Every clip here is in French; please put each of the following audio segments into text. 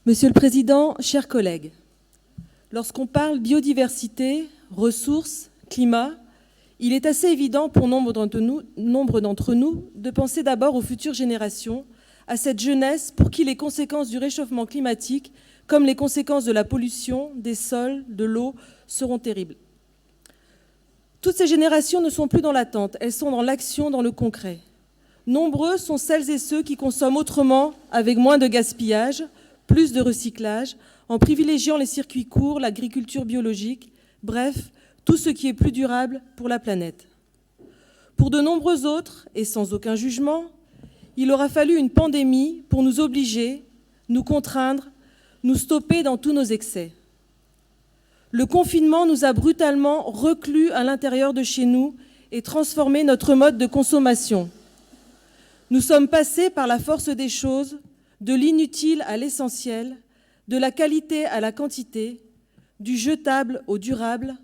Monsieur le Président, chers collègues, lorsqu'on parle biodiversité, ressources, climat, il est assez évident pour nombre d'entre nous de penser d'abord aux futures générations, à cette jeunesse pour qui les conséquences du réchauffement climatique, comme les conséquences de la pollution, des sols, de l'eau, seront terribles. Toutes ces générations ne sont plus dans l'attente, elles sont dans l'action, dans le concret. Nombreux sont celles et ceux qui consomment autrement, avec moins de gaspillage, plus de recyclage, en privilégiant les circuits courts, l'agriculture biologique, bref, tout ce qui est plus durable pour la planète. Pour de nombreux autres, et sans aucun jugement, il aura fallu une pandémie pour nous obliger, nous contraindre, nous stopper dans tous nos excès. Le confinement nous a brutalement reclus à l'intérieur de chez nous et transformé notre mode de consommation. Nous sommes passés par la force des choses, de l'inutile à l'essentiel, de la qualité à la quantité, du jetable au durable,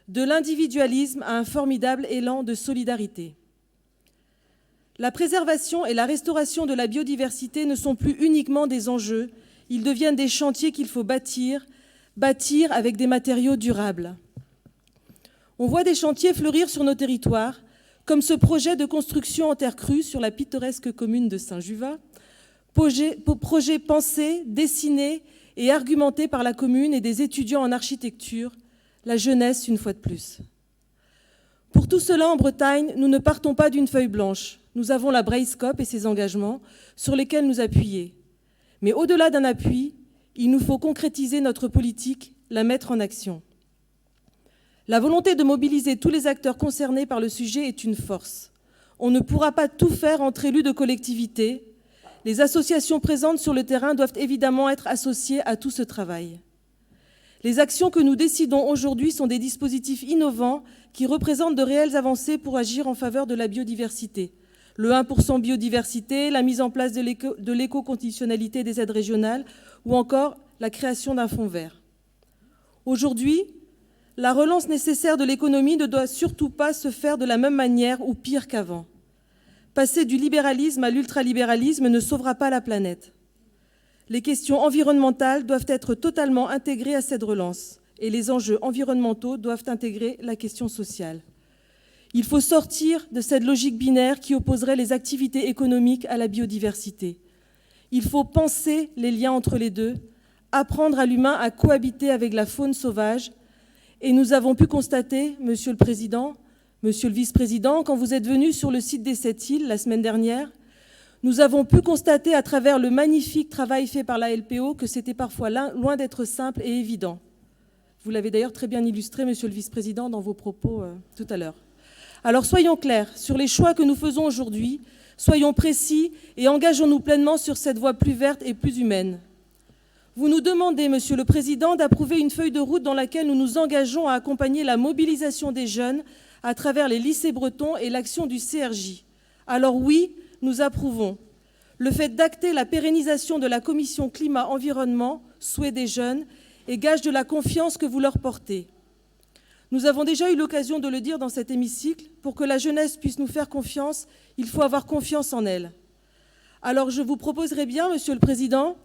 de l'individualisme à un formidable élan de solidarité. La préservation et la restauration de la biodiversité ne sont plus uniquement des enjeux, ils deviennent des chantiers qu'il faut bâtir avec des matériaux durables. On voit des chantiers fleurir sur nos territoires, comme ce projet de construction en terre crue sur la pittoresque commune de Saint-Juvat, projet pensé, dessiné et argumenté par la commune et des étudiants en architecture, la jeunesse une fois de plus. Pour tout cela, en Bretagne, nous ne partons pas d'une feuille blanche. Nous avons la Braillescope et ses engagements sur lesquels nous appuyer. Mais au-delà d'un appui, il nous faut concrétiser notre politique, la mettre en action. La volonté de mobiliser tous les acteurs concernés par le sujet est une force. On ne pourra pas tout faire entre élus de collectivités. Les associations présentes sur le terrain doivent évidemment être associées à tout ce travail. Les actions que nous décidons aujourd'hui sont des dispositifs innovants qui représentent de réelles avancées pour agir en faveur de la biodiversité. Le 1% biodiversité, la mise en place de l'éco-conditionnalité des aides régionales ou encore la création d'un fonds vert. Aujourd'hui, la relance nécessaire de l'économie ne doit surtout pas se faire de la même manière ou pire qu'avant. Passer du libéralisme à l'ultralibéralisme ne sauvera pas la planète. Les questions environnementales doivent être totalement intégrées à cette relance et les enjeux environnementaux doivent intégrer la question sociale. Il faut sortir de cette logique binaire qui opposerait les activités économiques à la biodiversité. Il faut penser les liens entre les deux, apprendre à l'humain à cohabiter avec la faune sauvage. Et nous avons pu constater, Monsieur le Président, Monsieur le Vice-président, quand vous êtes venu sur le site des 7 îles la semaine dernière, nous avons pu constater à travers le magnifique travail fait par la LPO que c'était parfois loin d'être simple et évident. Vous l'avez d'ailleurs très bien illustré, Monsieur le Vice-président, dans vos propos tout à l'heure. Alors soyons clairs sur les choix que nous faisons aujourd'hui, soyons précis et engageons-nous pleinement sur cette voie plus verte et plus humaine. Vous nous demandez, Monsieur le Président, d'approuver une feuille de route dans laquelle nous nous engageons à accompagner la mobilisation des jeunes à travers les lycées bretons et l'action du CRJ. Alors oui, nous approuvons le fait d'acter la pérennisation de la commission climat-environnement, souhait des jeunes, et gage de la confiance que vous leur portez. Nous avons déjà eu l'occasion de le dire dans cet hémicycle, pour que la jeunesse puisse nous faire confiance, il faut avoir confiance en elle. Alors je vous proposerai bien, Monsieur le Président,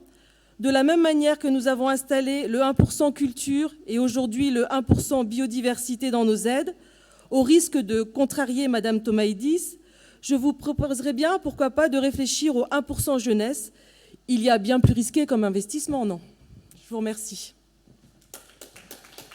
de la même manière que nous avons installé le 1% culture et aujourd'hui le 1% biodiversité dans nos aides, au risque de contrarier Madame Thomaïdis, je vous proposerai bien, pourquoi pas, de réfléchir au 1% jeunesse. Il y a bien plus risqué comme investissement, non? Je vous remercie.